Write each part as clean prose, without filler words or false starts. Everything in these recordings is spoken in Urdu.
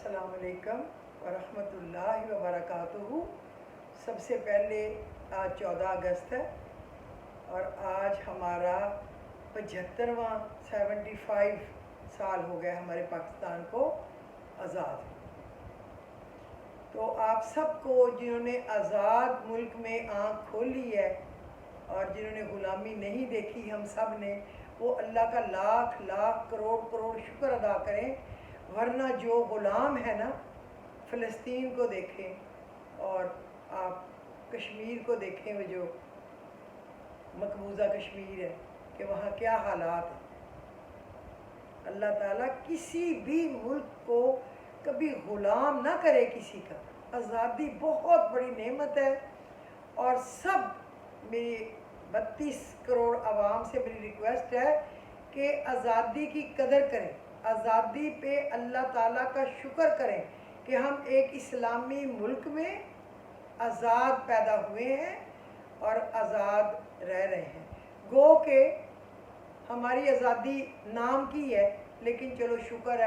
السلام علیکم ورحمۃ اللہ وبرکاتہ۔ سب سے پہلے آج 14 اگست ہے اور آج ہمارا 75واں 75 سال ہو گئے ہمارے پاکستان کو آزاد۔ تو آپ سب کو جنہوں نے آزاد ملک میں آنکھ کھولی ہے اور جنہوں نے غلامی نہیں دیکھی، ہم سب نے، وہ اللہ کا لاکھ لاکھ کروڑ کروڑ شکر ادا کریں، ورنہ جو غلام ہے نا، فلسطین کو دیکھیں اور آپ کشمیر کو دیکھیں، وہ جو مقبوضہ کشمیر ہے کہ وہاں کیا حالات ہیں۔ اللہ تعالیٰ کسی بھی ملک کو کبھی غلام نہ کرے کسی کا۔ آزادی بہت بڑی نعمت ہے اور سب میری 32 کروڑ عوام سے میری ریکویسٹ ہے کہ آزادی کی قدر کریں، آزادی پہ اللہ تعالیٰ کا شکر کریں کہ ہم ایک اسلامی ملک میں آزاد پیدا ہوئے ہیں اور آزاد رہ رہے ہیں۔ گو کہ ہماری آزادی نام کی ہے، لیکن چلو شکر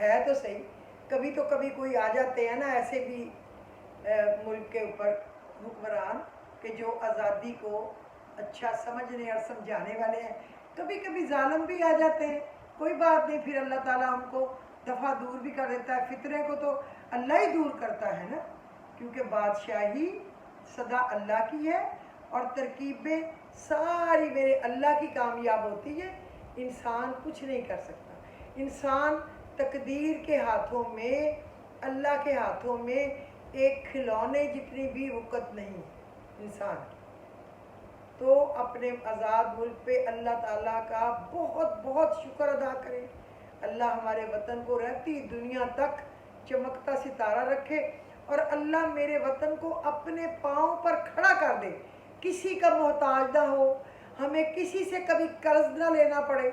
ہے تو صحیح۔ کبھی تو کبھی کوئی آ جاتے ہیں نا ایسے بھی ملک کے اوپر حکمران کہ جو آزادی کو اچھا سمجھنے اور سمجھانے والے ہیں، کبھی کبھی ظالم بھی آ جاتے ہیں، کوئی بات نہیں، پھر اللہ تعالیٰ ہم کو دفعہ دور بھی کر دیتا ہے۔ فطرے کو تو اللہ ہی دور کرتا ہے نا، کیونکہ بادشاہی صدا اللہ کی ہے اور ترکیبیں ساری میرے اللہ کی کامیاب ہوتی ہے، انسان کچھ نہیں کر سکتا۔ انسان تقدیر کے ہاتھوں میں، اللہ کے ہاتھوں میں ایک کھلونے جتنی بھی وقت نہیں انسان کی۔ تو اپنے آزاد ملک پہ اللہ تعالیٰ کا بہت بہت شکر ادا کریں۔ اللہ ہمارے وطن کو رہتی دنیا تک چمکتا ستارہ رکھے اور اللہ میرے وطن کو اپنے پاؤں پر کھڑا کر دے، کسی کا محتاج نہ ہو، ہمیں کسی سے کبھی قرض نہ لینا پڑے۔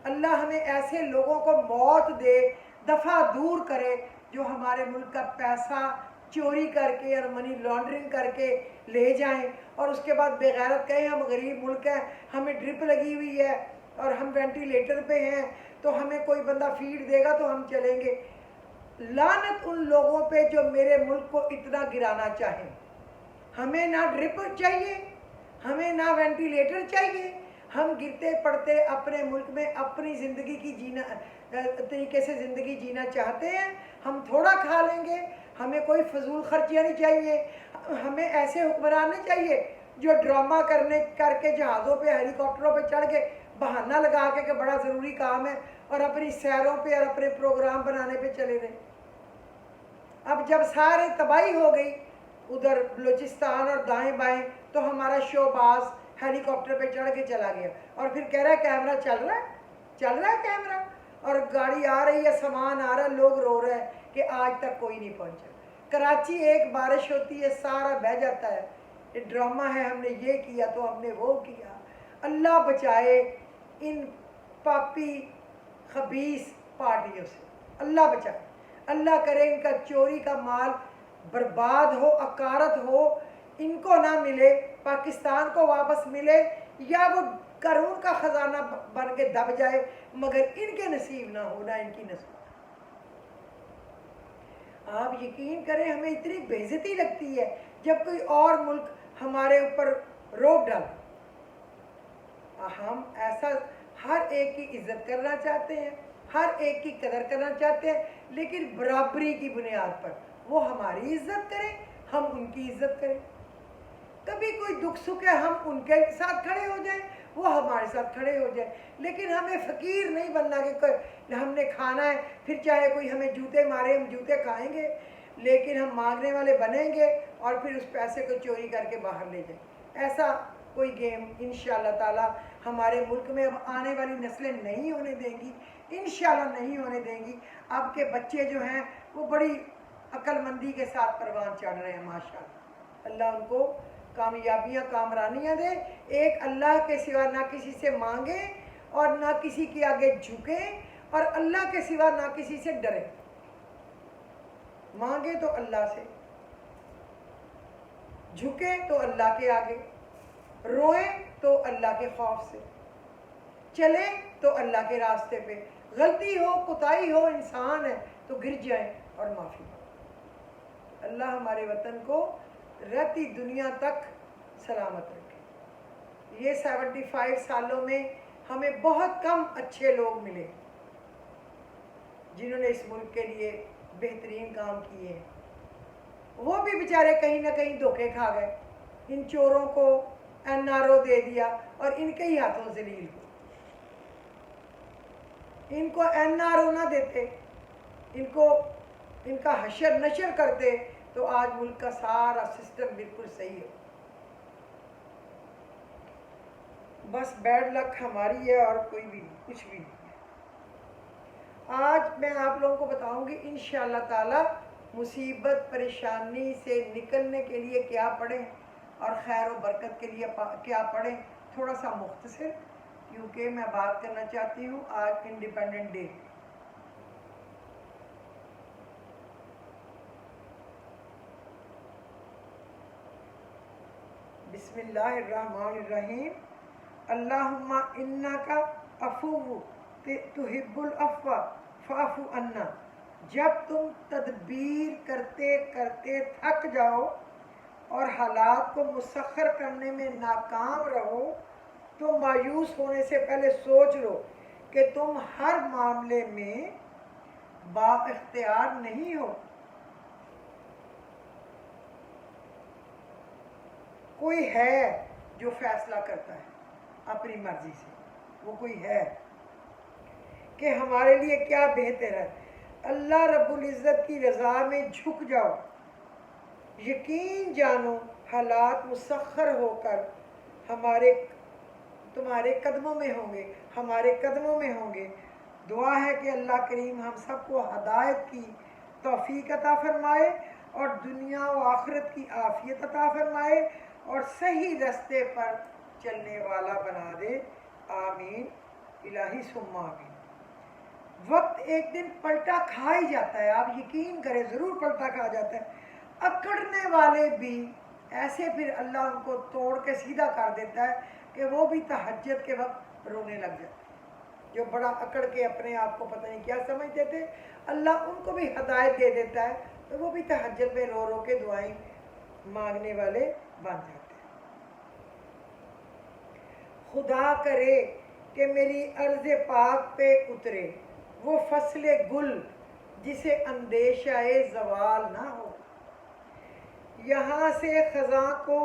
اللہ ہمیں ایسے لوگوں کو موت دے، دفعہ دور کرے جو ہمارے ملک کا پیسہ چوری کر کے اور منی لانڈرنگ کر کے لے جائیں اور اس کے بعد بے غیرت کہیں ہم غریب ملک ہیں، ہمیں ڈرپ لگی ہوئی ہے اور ہم وینٹیلیٹر پہ ہیں، تو ہمیں کوئی بندہ فیڈ دے گا تو ہم چلیں گے۔ لعنت ان لوگوں پہ جو میرے ملک کو اتنا گرانا چاہیں۔ ہمیں نہ ڈرپ چاہیے، ہمیں نہ وینٹیلیٹر چاہیے، ہم گرتے پڑتے اپنے ملک میں اپنی زندگی کی جینا طریقے سے زندگی جینا چاہتے ہیں، ہم تھوڑا کھا لیں گے، ہمیں کوئی فضول خرچیاں نہیں چاہیے، ہمیں ایسے حکمران نہیں چاہیے جو ڈرامہ کر کے جہازوں پہ ہیلی کاپٹروں پہ چڑھ کے بہانہ لگا کے کہ بڑا ضروری کام ہے اور اپنی سیروں پہ اور اپنے پروگرام بنانے پہ چلے گئے۔ اب جب سارے تباہی ہو گئی ادھر بلوچستان اور دائیں بائیں، تو ہمارا شو باز ہیلی کاپٹر پہ چڑھ کے چلا گیا اور پھر کہہ رہا ہے کیمرہ چل رہا ہے کیمرہ، اور گاڑی آ رہی ہے، سامان آ رہا ہے، لوگ رو رہے ہیں کہ آج تک کوئی نہیں پہنچا۔ کراچی ایک بارش ہوتی ہے سارا بہہ جاتا ہے، یہ ڈرامہ ہے، ہم نے یہ کیا تو ہم نے وہ کیا۔ اللہ بچائے ان پاپی خبیث پارٹیوں سے، اللہ بچائے، اللہ کرے ان کا چوری کا مال برباد ہو، اکارت ہو، ان کو نہ ملے، پاکستان کو واپس ملے، یا وہ قارون کا خزانہ بن کے دب جائے، مگر ان کے نصیب نہ ہو، نہ ان کی نصیب۔ آپ یقین کریں ہمیں اتنی بے عزتی لگتی ہے جب کوئی اور ملک ہمارے اوپر روب ڈالے۔ ہم ایسا ہر ایک کی عزت کرنا چاہتے ہیں، ہر ایک کی قدر کرنا چاہتے ہیں، لیکن برابری کی بنیاد پر وہ ہماری عزت کریں، ہم ان کی عزت کریں۔ کبھی کوئی دکھ سکھ ہے ہم ان کے ساتھ کھڑے ہو جائیں، وہ ہمارے ساتھ کھڑے ہو جائیں، لیکن ہمیں فقیر نہیں بننا کہ ہم نے کھانا ہے، پھر چاہے کوئی ہمیں جوتے مارے ہم جوتے کھائیں گے، لیکن ہم مانگنے والے بنیں گے اور پھر اس پیسے کو چوری کر کے باہر لے جائیں۔ ایسا کوئی گیم انشاءاللہ تعالی ہمارے ملک میں اب آنے والی نسلیں نہیں ہونے دیں گی، انشاءاللہ نہیں ہونے دیں گی۔ اب کے بچے جو ہیں وہ بڑی عقل مندی کے ساتھ پروان چڑھ رہے ہیں، ماشاءاللہ۔ اللہ ان کو کامیابیاں کامرانیاں دے، ایک اللہ کے سوا نہ کسی سے مانگیں اور نہ کسی کے آگے جھکیں، اور اللہ کے سوا نہ کسی سے ڈریں۔ مانگیں تو اللہ سے، جھکیں تو اللہ کے آگے، روئیں تو اللہ کے خوف سے، چلیں تو اللہ کے راستے پہ۔ غلطی ہو، کوتاہی ہو، انسان ہے، تو گر جائیں اور معافی مانگیں۔ اللہ ہمارے وطن کو رہتی دنیا تک سلامت رکھے۔ یہ 75 سالوں میں ہمیں بہت کم اچھے لوگ ملے جنہوں نے اس ملک کے لیے بہترین کام کیے ہیں، وہ بھی بیچارے کہیں نہ کہیں دھوکے کھا گئے۔ ان چوروں کو NRO دے دیا اور ان کے ہی ہاتھوں ذلیل ہوئے۔ ان کو NRO نہ دیتے، ان کا حشر نشر کرتے تو آج ملک کا سارا سسٹم بالکل صحیح ہے۔ بس بیڈ لک ہماری ہے اور کوئی بھی نہیں، کچھ بھی نہیں ہے۔ آج میں آپ لوگوں کو بتاؤں گی انشاءاللہ تعالی مصیبت پریشانی سے نکلنے کے لیے کیا پڑھیں اور خیر و برکت کے لیے کیا پڑھیں، تھوڑا سا مختصر، کیونکہ میں بات کرنا چاہتی ہوں آج انڈیپینڈنٹ ڈے۔ بسم اللہ الرحمن الرحیم۔ اللہم انکا عفو تحب العفو فاعف عنا۔ جب تم تدبیر کرتے کرتے تھک جاؤ اور حالات کو مسخر کرنے میں ناکام رہو تو مایوس ہونے سے پہلے سوچ لو کہ تم ہر معاملے میں با اختیار نہیں ہو۔ کوئی ہے جو فیصلہ کرتا ہے اپنی مرضی سے، وہ کوئی ہے کہ ہمارے لیے کیا بہتر ہے۔ اللہ رب العزت کی رضا میں جھک جاؤ، یقین جانو حالات مسخر ہو کر تمہارے قدموں میں ہوں گے، ہمارے قدموں میں ہوں گے۔ دعا ہے کہ اللہ کریم ہم سب کو ہدایت کی توفیق عطا فرمائے اور دنیا و آخرت کی عافیت عطا فرمائے اور صحیح رستے پر چلنے والا بنا دے، آمین الہی ثم آمین۔ وقت ایک دن پلٹا کھا ہی جاتا ہے، آپ یقین کریں ضرور پلٹا کھا جاتا ہے۔ اکڑنے والے بھی ایسے پھر اللہ ان کو توڑ کے سیدھا کر دیتا ہے کہ وہ بھی تہجد کے وقت رونے لگ جاتے ہیں۔ جو بڑا اکڑ کے اپنے آپ کو پتہ نہیں کیا سمجھتے تھے، اللہ ان کو بھی ہدایت دے دیتا ہے تو وہ بھی تہجد میں رو رو کے دعائیں مانگنے والے بن جاتے ہیں۔ خدا کرے کہ میری عرض پاک پہ اترے وہ فصل گل جسے اندیشہ زوال نہ ہو۔ یہاں سے خزاں کو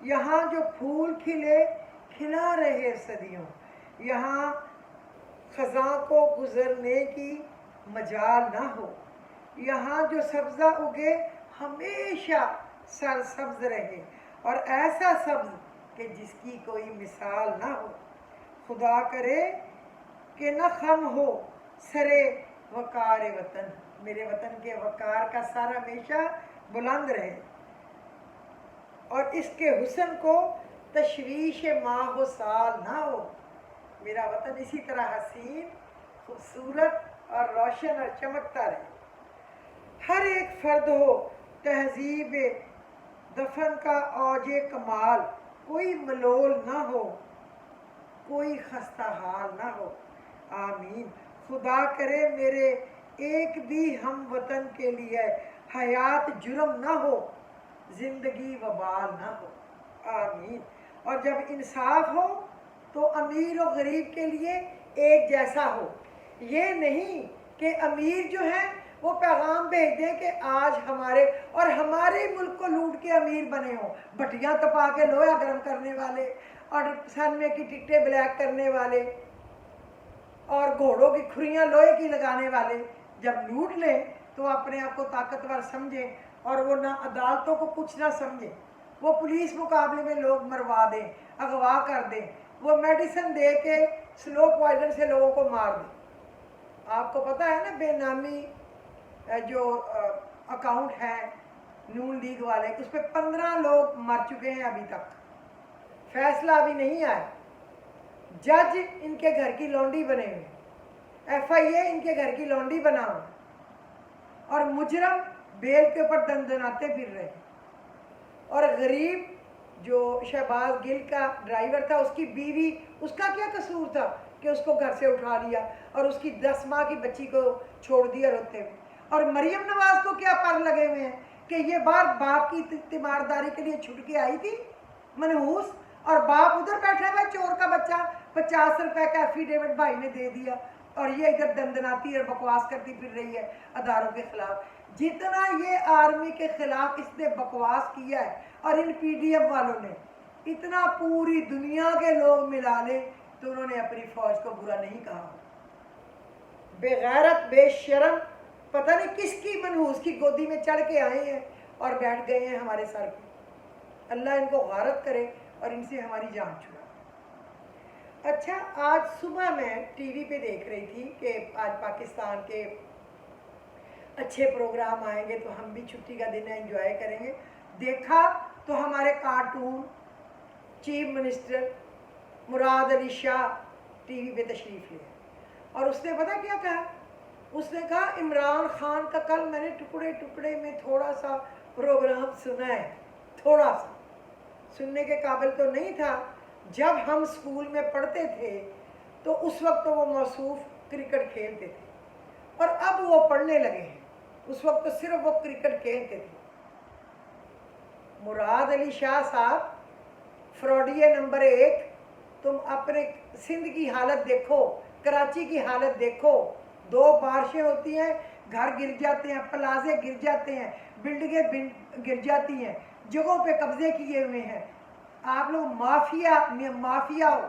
یہاں جو پھول کھلے کھلا رہے صدیوں، یہاں خزاں کو گزرنے کی مجال نہ ہو۔ یہاں جو سبزہ اگے ہمیشہ سرسبز رہے اور ایسا سبز کہ جس کی کوئی مثال نہ ہو۔ خدا کرے کہ نہ خم ہو سرے وقار وطن، میرے وطن کے وقار کا سر ہمیشہ بلند رہے اور اس کے حسن کو تشویش ماہ و سال نہ ہو۔ میرا وطن اسی طرح حسین، خوبصورت اور روشن اور چمکتا رہے۔ ہر ایک فرد ہو تہذیب دفن کا اوج کمال، کوئی ملول نہ ہو کوئی خستہ حال نہ ہو، آمین۔ خدا کرے میرے ایک بھی ہم وطن کے لیے حیات جرم نہ ہو، زندگی وبال نہ ہو، آمین۔ اور جب انصاف ہو تو امیر و غریب کے لیے ایک جیسا ہو۔ یہ نہیں کہ امیر جو ہیں وہ پیغام بھیج دیں کہ آج ہمارے ملک کو لوٹ کے امیر بنے ہوں، بھٹیاں تپا کے لوہا گرم کرنے والے اور سنمے کی ٹکٹیں بلیک کرنے والے اور گھوڑوں کی کھریاں لوہے کی لگانے والے جب لوٹ لیں تو اپنے آپ کو طاقتور سمجھیں اور وہ نہ عدالتوں کو کچھ نہ سمجھیں، وہ پولیس مقابلے میں لوگ مروا دیں، اغوا کر دیں، وہ میڈیسن دے کے سلو پوائزن سے لوگوں کو مار دیں۔ آپ کو پتہ ہے نا بے نامی جو اکاؤنٹ ہیں نون لیگ والے، اس پہ 15 لوگ مر چکے ہیں ابھی تک، فیصلہ ابھی نہیں آیا۔ جج ان کے گھر کی لونڈی بنے ہوئے، FIA ان کے گھر کی لونڈی بنا ہوا اور مجرم بیل کے اوپر دندناتے پھر رہے، اور غریب جو شہباز گل کا ڈرائیور تھا، اس کی بیوی، اس کا کیا قصور تھا کہ اس کو گھر سے اٹھا لیا اور اس کی 10 ماہ کی بچی کو چھوڑ دیا روتے ہوئے. اور مریم نواز کو کیا پر لگے ہوئے ہیں کہ یہ بار باپ کی تیمارداری کے لیے چھٹ کے آئی تھی منحوس, اور باپ ادھر بیٹھا ہوا چور کا بچہ 50 روپے کا ایفیڈیوٹ بھائی نے دے دیا, اور یہ ادھر دندناتی اور بکواس کرتی پھر رہی ہے اداروں کے خلاف. جتنا یہ آرمی کے خلاف اس نے بکواس کیا ہے اور ان پی ڈی ایم والوں نے, اتنا پوری دنیا کے لوگ ملا لیں تو انہوں نے اپنی فوج کو برا نہیں کہا. بے غیرت بے شرم پتہ نہیں کس کی منحوس کی گودی میں چڑھ کے آئے ہیں اور بیٹھ گئے ہیں ہمارے سر پہ. اللہ ان کو غارت کرے اور ان سے ہماری جان چھڑائے. اچھا, آج صبح میں ٹی وی پہ دیکھ رہی تھی کہ آج پاکستان کے اچھے پروگرام آئیں گے تو ہم بھی چھٹی کا دن انجوائے کریں گے. دیکھا تو ہمارے کارٹون چیف منسٹر مراد علی شاہ ٹی وی پہ تشریف لے, اور اس نے پتہ کیا کہا؟ اس نے کہا عمران خان کا کل میں نے ٹکڑے ٹکڑے میں تھوڑا سا پروگرام سنا ہے, تھوڑا سا سننے کے قابل تو نہیں تھا. جب ہم اسکول میں پڑھتے تھے تو اس وقت وہ موصوف کرکٹ کھیلتے تھے, اور اب وہ پڑھنے لگے ہیں. اس وقت تو صرف وہ کرکٹ کھیلتے تھے. مراد علی شاہ صاحب فراڈیے نمبر 1. تم اپنے سندھ کی حالت دیکھو, کراچی کی حالت دیکھو. 2 بارشیں ہوتی ہیں, گھر گر جاتے ہیں, پلازے گر جاتے ہیں, بلڈنگیں گر جاتی ہیں, جگہوں پہ قبضے کیے ہوئے ہیں. آپ لوگ مافیا ہو.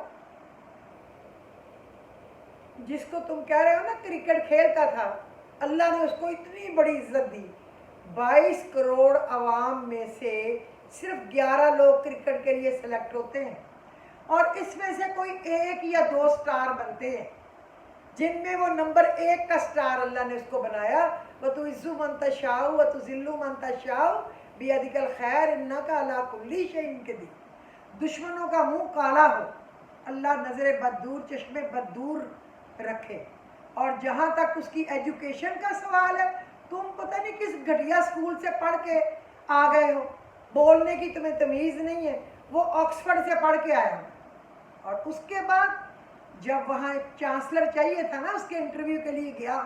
جس کو تم کہہ رہے ہو نا کرکٹ کھیلتا تھا, اللہ نے اس کو اتنی بڑی عزت دی. 22 کروڑ عوام میں سے صرف 11 لوگ کرکٹ کے لیے سلیکٹ ہوتے ہیں, اور اس میں سے کوئی 1 یا 2 سٹار بنتے ہیں, جن میں وہ نمبر 1 کا سٹار اللہ نے اس کو بنایا. وَتُعِزُّ مَن تَشَاءُ وَتُذِلُّ مَن تَشَاءُ بِيَدِكَ الْخَيْرُ إِنَّكَ عَلَىٰ كُلِّ شَيْءٍ قَدِيرٌ. دشمنوں کا منہ کالا ہو, اللہ نظر بد دور, چشمے بد دور رکھے. اور جہاں تک اس کی ایجوکیشن کا سوال ہے, تم پتہ نہیں کس گھٹیا اسکول سے پڑھ کے آ گئے ہو, بولنے کی تمہیں تمیز نہیں ہے. وہ آکسفورڈ سے پڑھ کے آیا ہو, اور اس کے بعد جب وہاں ایک چانسلر چاہیے تھا نا, اس کے انٹرویو کے لیے گیا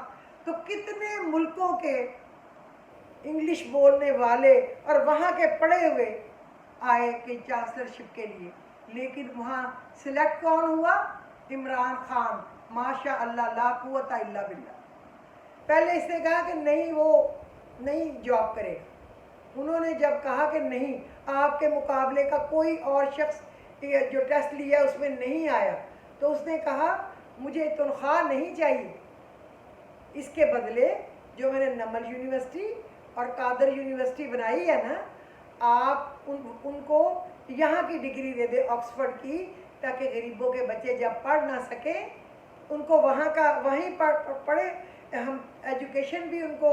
تو کتنے ملکوں کے انگلش بولنے والے اور وہاں کے پڑھے ہوئے آئے کہ چانسلرشپ کے لیے, لیکن وہاں سلیکٹ کون ہوا؟ عمران خان. ماشاء اللہ لا قوت الا باللہ. پہلے اس نے کہا کہ نہیں, وہ نہیں جاب کرے گا. انہوں نے جب کہا کہ نہیں, آپ کے مقابلے کا کوئی اور شخص جو ٹیسٹ لیا اس میں نہیں آیا, تو اس نے کہا مجھے تنخواہ نہیں چاہیے, اس کے بدلے جو میں نے نمل یونیورسٹی اور قادر یونیورسٹی بنائی ہے نا, آپ ان کو یہاں کی ڈگری دے دے آکسفورڈ کی, تاکہ غریبوں کے بچے جب پڑھ نہ سکیں ان کو وہاں کا وہیں پڑھے. ہم ایجوکیشن بھی ان کو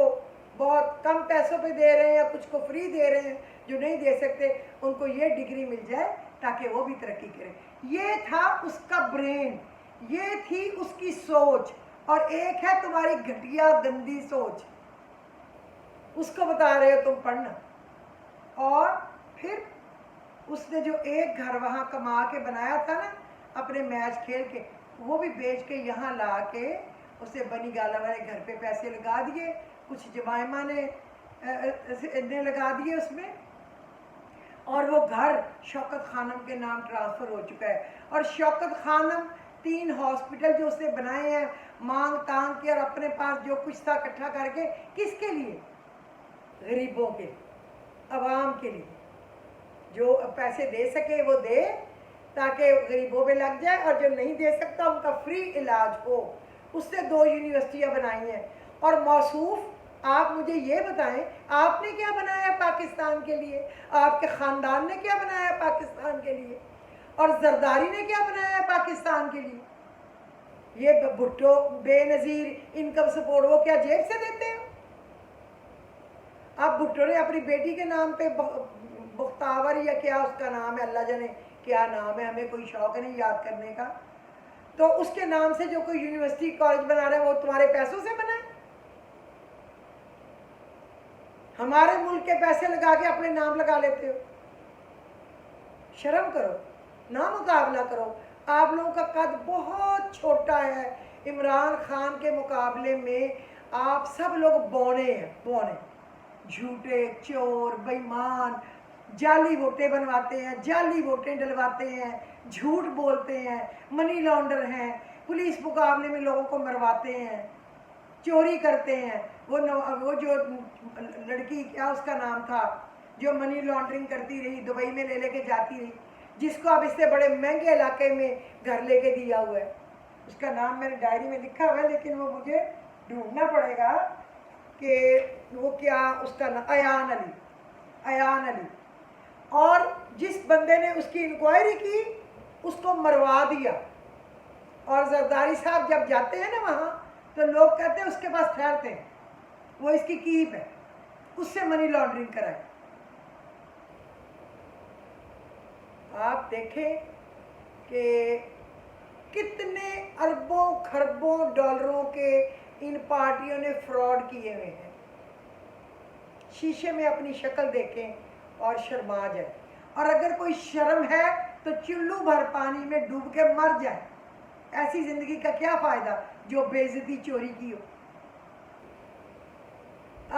بہت کم پیسوں پہ دے رہے ہیں, یا کچھ کو فری دے رہے ہیں, جو نہیں دے سکتے ان کو یہ ڈگری مل جائے تاکہ وہ بھی ترقی کریں. یہ تھا اس کا برین, یہ تھی اس کی سوچ. اور ایک ہے تمہاری گھٹیا گندی سوچ, اس کو بتا رہے ہو تم پڑھنا. اور پھر اس نے جو ایک گھر وہاں کما کے بنایا تھا نا اپنے میچ کھیل کے, وہ بھی بیچ کے یہاں لا کے اسے بنی گالا والے گھر پہ پیسے لگا دیے, کچھ جمائمہ نے لگا دیے اس میں, اور وہ گھر شوکت خانم کے نام ٹرانسفر ہو چکا ہے. اور شوکت خانم 3 ہاسپٹل جو اس نے بنائے ہیں مانگ تانگ کے, اور اپنے پاس جو کچھ تھا اکٹھا کر کے, کس کے لیے؟ غریبوں کے, عوام کے لیے. جو پیسے دے سکے وہ دے تاکہ غریبوں پہ لگ جائے, اور جو نہیں دے سکتا ان کا فری علاج ہو. اس سے 2 یونیورسٹیاں بنائی ہیں. اور موصوف, آپ مجھے یہ بتائیں آپ نے کیا بنایا پاکستان کے لیے, آپ کے خاندان نے کیا بنایا پاکستان کے لیے, اور زرداری نے کیا بنایا پاکستان کے لیے؟ یہ بھٹو بے نظیر انکم سپورٹ وہ کیا جیب سے دیتے ہیں؟ اب بھٹو نے اپنی بیٹی کے نام پہ بختاور یا کیا اس کا نام ہے, اللہ جانے کیا نام ہے, ہمیں کوئی شوق نہیں یاد کرنے کا, تو اس کے نام سے جو کوئی یونیورسٹی کالج بنا رہے ہیں وہ تمہارے پیسوں سے بنا ہے. ہمارے ملک کے پیسے لگا کے اپنے نام لگا لیتے ہو. شرم کرو, نہ مقابلہ کرو. آپ لوگوں کا قد بہت چھوٹا ہے، عمران خان کے مقابلے میں آپ سب لوگ بونے ہیں، بونے، جھوٹے، چور، بےمان، جعلی ووٹیں بنواتے ہیں، جعلی ووٹیں ڈلواتے ہیں، جھوٹ بولتے ہیں، منی لانڈر ہیں، پولیس مقابلے میں لوگوں کو مرواتے ہیں، چوری کرتے ہیں۔ وہ جو لڑکی، کیا اس کا نام تھا، جو منی لانڈرنگ کرتی رہی، دبئی میں لے کے جاتی رہی، جس کو اب اس سے بڑے مہنگے علاقے میں گھر لے کے دیا ہوا ہے، اس کا نام میں نے ڈائری میں لکھا ہوا ہے لیکن وہ مجھے ڈھونڈنا پڑے گا کہ وہ کیا اس کا نام، ایان علی، ایان علی۔ اور جس بندے نے اس کی انکوائری کی اس کو مروا دیا، اور زرداری صاحب جب جاتے ہیں نا وہاں تو لوگ کہتے ہیں اس کے پاس ٹھہرتے ہیں، وہ اس کی کیپ ہے، اس سے منی لانڈرنگ کرائے۔ آپ دیکھیں کہ کتنے اربوں خربوں ڈالروں کے ان پارٹیوں نے فراڈ کیے ہوئے ہیں۔ شیشے میں اپنی شکل دیکھیں اور شرما جائیں، اور اگر کوئی شرم ہے تو چلو بھر پانی میں ڈوب کے مر جائے۔ ایسی زندگی کا کیا فائدہ جو بے عزتی چوری کی ہو۔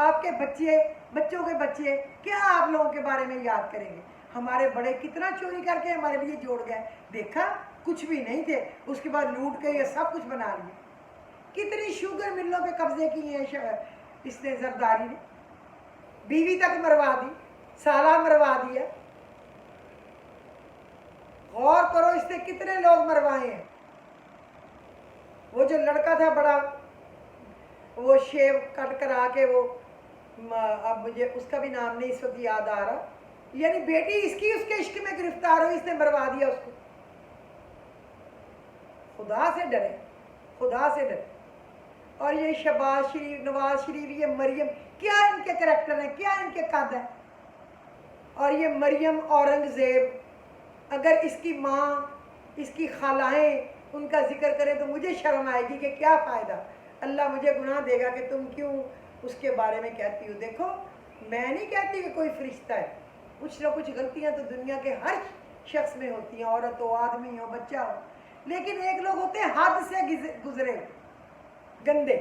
آپ کے بچے، بچوں کے بچے کیا آپ لوگوں کے بارے میں یاد کریں گے؟ ہمارے بڑے کتنا چوری کر کے ہمارے لیے جوڑ گئے، دیکھا کچھ بھی نہیں تھے، اس کے بعد لوٹ کے یہ سب کچھ بنا لیے۔ کتنی شوگر ملوں پہ قبضے کیے ہیں اس نے، زرداری نے، بیوی تک مروا دی، سالہ مروا دیا۔ غور کرو اس نے کتنے لوگ مروائے ہیں۔ وہ جو لڑکا تھا بڑا، وہ شیو کٹ کرا کے، وہ اب مجھے اس کا بھی نام نہیں اس وقت یاد آ رہا، یعنی بیٹی اس کی اس کے عشق میں گرفتار ہوئی، اس نے مروا دیا اس کو۔ خدا سے ڈرے، خدا سے ڈرے۔ اور یہ شہباز شریف، نواز شریف، یہ مریم، کیا ان کے کریکٹر ہیں، کیا ان کے قد ہیں۔ اور یہ مریم اورنگزیب، اگر اس کی ماں، اس کی خالائیں ان کا ذکر کریں تو مجھے شرم آئے گی کہ کیا فائدہ، اللہ مجھے گناہ دے گا کہ تم کیوں اس کے بارے میں کہتی ہو۔ دیکھو میں نہیں کہتی کہ کوئی فرشتہ ہے، کچھ نہ کچھ غلطیاں تو دنیا کے ہر شخص میں ہوتی ہیں، عورت ہو، آدمی ہو، بچہ ہو، لیکن ایک لوگ ہوتے ہیں حد سے گزرے، گندے۔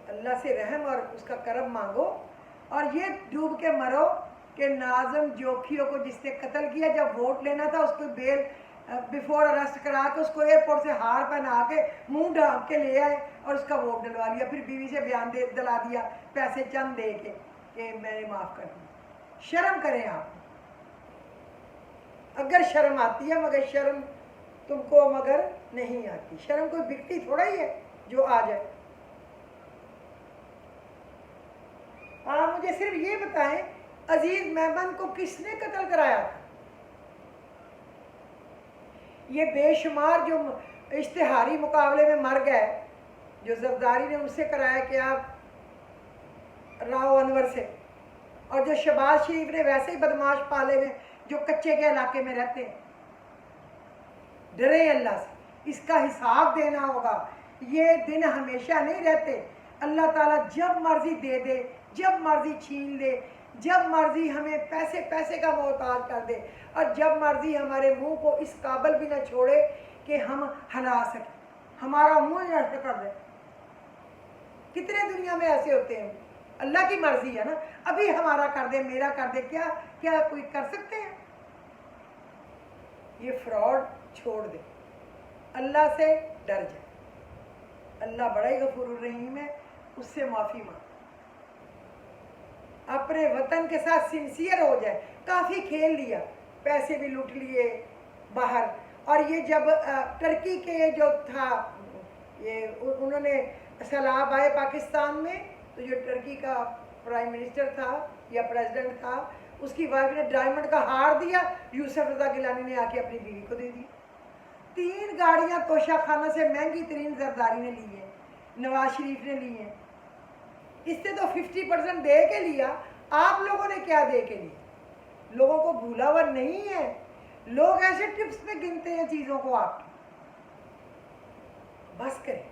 اللہ سے رحم اور اس کا کرم مانگو، اور یہ ڈوب کے مرو کہ ناظم جوکھیوں کو جس نے قتل کیا، جب ووٹ لینا تھا اس کو بیل بیفور اریسٹ کرا کے اس کو ایئرپورٹ سے ہار پہنا کے منہ ڈھانپ کے لے آئے اور اس کا ووٹ ڈلوا لیا، پھر بیوی سے بیان دلا دیا پیسے چند دے کے کہ میں نے معاف کر دیا۔ شرم کریں آپ، اگر شرم آتی ہے، مگر شرم تم کو مگر نہیں آتی۔ شرم کوئی بکتی تھوڑا ہی ہے جو آ جائے۔ آپ مجھے صرف یہ بتائیں عزیز میمن کو کس نے قتل کرایا تھا؟ یہ بے شمار جو اشتہاری مقابلے میں مر گئے، جو زرداری نے ان سے کرایا کہ آپ راؤ انور سے، اور جو شہباز شریف نے ویسے ہی بدماش پالے میں جو کچے کے علاقے میں رہتے ہیں۔ ڈرے اللہ سے، اس کا حساب دینا ہوگا۔ یہ دن ہمیشہ نہیں رہتے، اللہ تعالیٰ جب مرضی دے دے، جب مرضی چھین لے، جب مرضی ہمیں پیسے کا محتاج کر دے، اور جب مرضی ہمارے منہ کو اس قابل بھی نہ چھوڑے کہ ہم ہلا سکیں، ہمارا منہ ایسے کر دے۔ کتنے دنیا میں ایسے ہوتے ہیں، اللہ کی مرضی ہے نا، ابھی ہمارا کر دے، میرا کر دے، کیا کوئی کر سکتے ہیں؟ یہ فراڈ چھوڑ دے، اللہ سے ڈر جائے، اللہ بڑا ہی غفور الرحیم ہے، اس سے معافی مانگ، اپنے وطن کے ساتھ سنسیئر ہو جائے۔ کافی کھیل لیا، پیسے بھی لوٹ لیے باہر۔ اور یہ جب ترکی کے جو تھا، یہ انہوں نے سیلاب آئے پاکستان میں، تو جو ٹرکی کا پرائم منسٹر تھا یا پریزیڈنٹ تھا، اس کی وائف نے ڈائمنڈ کا ہار دیا، یوسف رضا گیلانی نے آ کے اپنی بیوی کو دے دی۔ 3 گاڑیاں توشہ خانہ سے مہنگی ترین زرداری نے لی ہیں، نواز شریف نے لی ہیں۔ اس نے تو 50% دے کے لیا، آپ لوگوں نے کیا دے کے لیا؟ لوگوں کو بھولا ہوا نہیں ہے، لوگ ایسے ٹپس میں گنتے ہیں چیزوں کو آپ کی۔ بس کریں،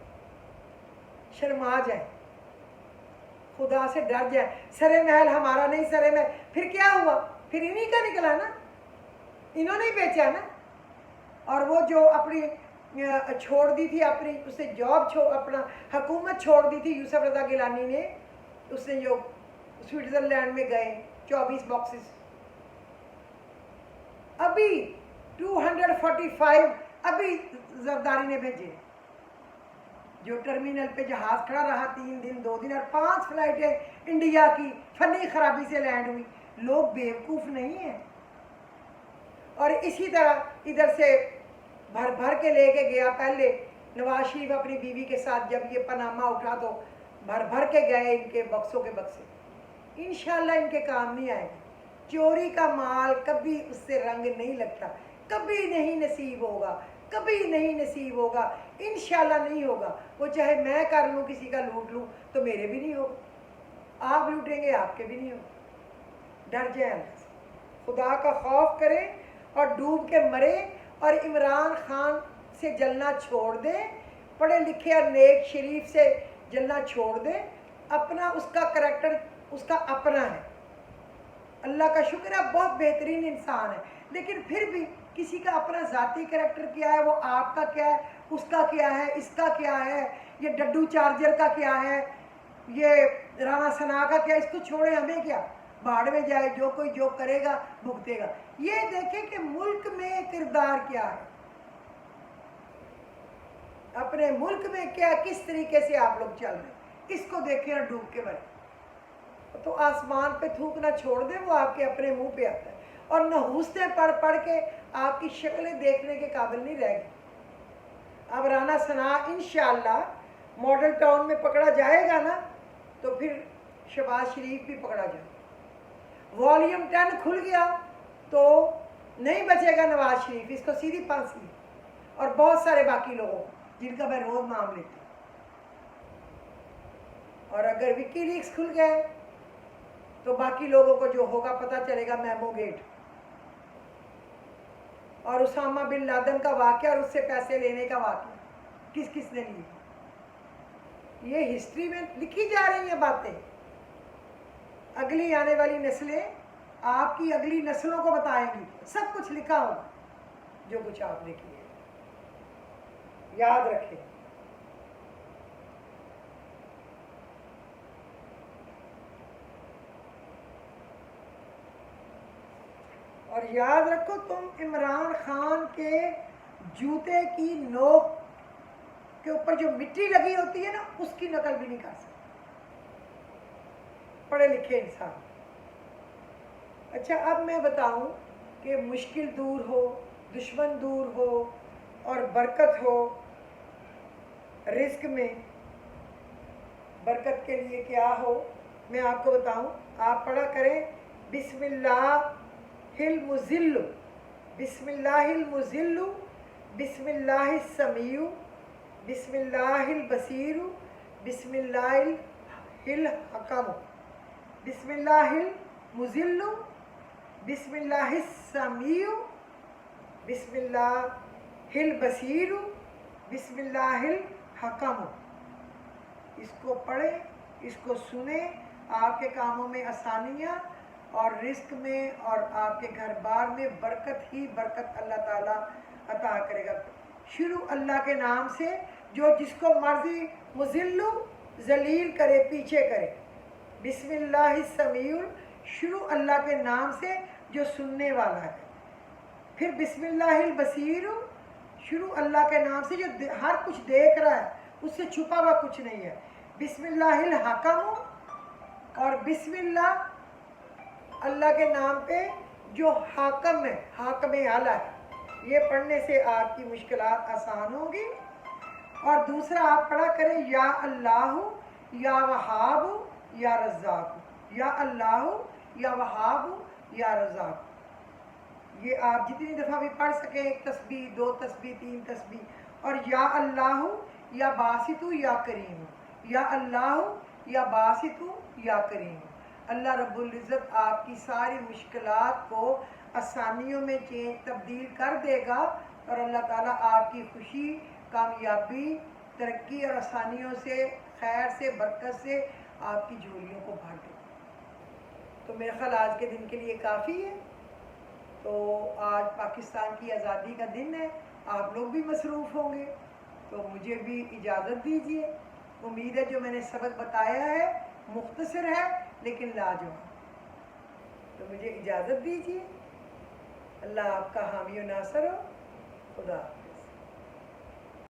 شرما جائیں، خدا سے ڈر جائیں۔ سرے محل ہمارا نہیں، سرے محل پھر کیا ہوا؟ پھر انہی کا نکلا نا۔ انہوں نے ہی بیچا نا. اور وہ جو اپنی چھوڑ دی تھی اپنی, اس نے جاب اپنا حکومت چھوڑ دی تھی یوسف رضا گیلانی نے, اس نے جو سوئٹزرلینڈ میں گئے 24 باکسز, ابھی 245 ابھی زرداری نے بھیجے, جو ٹرمینل پہ جہاز کھڑا رہا 3 دن 2 دن اور 5 فلائٹیں انڈیا کی فنی خرابی سے لینڈ ہوئی. لوگ بیوقوف نہیں ہیں. اور اسی طرح ادھر سے بھر بھر کے لے کے گیا. پہلے نواز شریف اپنی بیوی کے ساتھ جب یہ پاناما اٹھا تو بھر بھر کے گئے ان کے بکسوں کے بکسے. انشاءاللہ ان کے کام نہیں آئے گا. چوری کا مال کبھی اس سے رنگ نہیں لگتا, کبھی نہیں نصیب ہوگا, کبھی نہیں نصیب ہوگا, انشاءاللہ نہیں ہوگا. وہ چاہے میں کر لوں کسی کا لوٹ لوں تو میرے بھی نہیں ہوگا, آپ لوٹیں گے آپ کے بھی نہیں ہوگا. ڈر جائیں اللہ سے, خدا کا خوف کریں اور ڈوب کے مرے, اور عمران خان سے جلنا چھوڑ دیں, پڑھے لکھے اور نیک شریف سے جلنا چھوڑ دیں. اپنا اس کا کریکٹر اس کا اپنا ہے, اللہ کا شکر ہے بہت بہترین انسان ہے, لیکن پھر بھی کسی کا اپنا ذاتی کریکٹر کیا ہے, وہ آپ کا کیا ہے, اس کا کیا ہے, اس کا کیا ہے, یہ ڈڈو چارجر کا کیا ہے, یہ رانا ثنا کا کیا, اس کو چھوڑے ہمیں کیا, بھاڑ میں جائے, جو کوئی جو کرے گا بھگتے گا. یہ دیکھیں کہ ملک میں کردار کیا ہے, اپنے ملک میں کیا, کس طریقے سے آپ لوگ چل رہے ہیں, اس کو دیکھیں اور ڈوب کے مرے. تو آسمان پہ تھوکنا چھوڑ دیں, وہ آپ کے اپنے منہ پہ آتا ہے. اور نحوستیں پڑھ پڑھ کے آپ کی شکلیں دیکھنے کے قابل نہیں رہ گئی. اب رانا ثنا انشاءاللہ ماڈل ٹاؤن میں پکڑا جائے گا نا, تو پھر شہباز شریف بھی پکڑا جائے گا. والیوم 10 کھل گیا تو نہیں بچے گا نواز شریف, اس کو سیدھی پھانسی, اور بہت سارے باقی لوگوں جن کا میں روز نام لیتی ہوں. اور اگر وکی لیکس کھل گئے تو باقی لوگوں کو جو ہوگا پتہ چلے گا میمو گیٹ اور اسامہ بن لادن کا واقعہ اور اس سے پیسے لینے کا واقعہ کس کس نے لیے. یہ ہسٹری میں لکھی جا رہی ہیں باتیں. اگلی آنے والی نسلیں آپ کی اگلی نسلوں کو بتائیں گی, سب کچھ لکھا ہوگا جو کچھ آپ نے کیا. یاد رکھیں. اور یاد رکھو تم عمران خان کے جوتے کی نوک کے اوپر جو مٹی لگی ہوتی ہے نا, اس کی نقل بھی نہیں کر سکتے پڑھے لکھے انسان. اچھا اب میں بتاؤں کہ مشکل دور ہو, دشمن دور ہو اور برکت ہو, رزق میں برکت کے لیے کیا ہو میں آپ کو بتاؤں. آپ پڑھا کریں بسم اللہ المذل, بسم اللہ المذل, بسم اللہ السمیع, بسم اللہ البصیر, بسم اللہ الحکم, بسم اللہ المذل, بسم اللہ السمیع, بسم اللہ البصیر, بسم اللہ الحکم. اس کو پڑھیں, اس کو سنیں, آپ کے کاموں میں آسانیاں اور رزق میں اور آپ کے گھر بار میں برکت ہی برکت اللہ تعالیٰ عطا کرے گا. شروع اللہ کے نام سے, جو جس کو مرضی مذل ذلیل کرے پیچھے کرے. بسم اللہ السمیع, شروع اللہ کے نام سے جو سننے والا ہے. پھر بسم اللہ البصیر, شروع اللہ کے نام سے جو ہر کچھ دیکھ رہا ہے, اس سے چھپا ہوا کچھ نہیں ہے. بسم اللہ الحکم, اور بسم اللہ اللہ کے نام پہ جو حاکم ہے, حاکم اعلیٰ ہے. یہ پڑھنے سے آپ کی مشکلات آسان ہوں گی. اور دوسرا آپ پڑھا کریں یا اللہ یا وہاب یا رزاق, یا اللہ یا وہاب یا رزاق. یہ آپ جتنی دفعہ بھی پڑھ سکیں, 1 تسبیح 2 تسبیح 3 تسبیح. اور یا اللہ یا باسط یا کریم, یا اللہ یا باسط یا کریم. اللہ رب العزت آپ کی ساری مشکلات کو آسانیوں میں تبدیل کر دے گا, اور اللہ تعالیٰ آپ کی خوشی, کامیابی, ترقی اور آسانیوں سے, خیر سے, برکت سے آپ کی جھولیوں کو بھر دے گا. تو میرا خیال آج کے دن کے لیے کافی ہے. تو آج پاکستان کی آزادی کا دن ہے، آپ لوگ بھی مصروف ہوں گے، تو مجھے بھی اجازت دیجیے۔ امید ہے جو میں نے سبق بتایا ہے مختصر ہے لیکن لاجواب، تو مجھے اجازت دیجیے۔ اللہ آپ کا حامی و ناصر ہو۔ خدا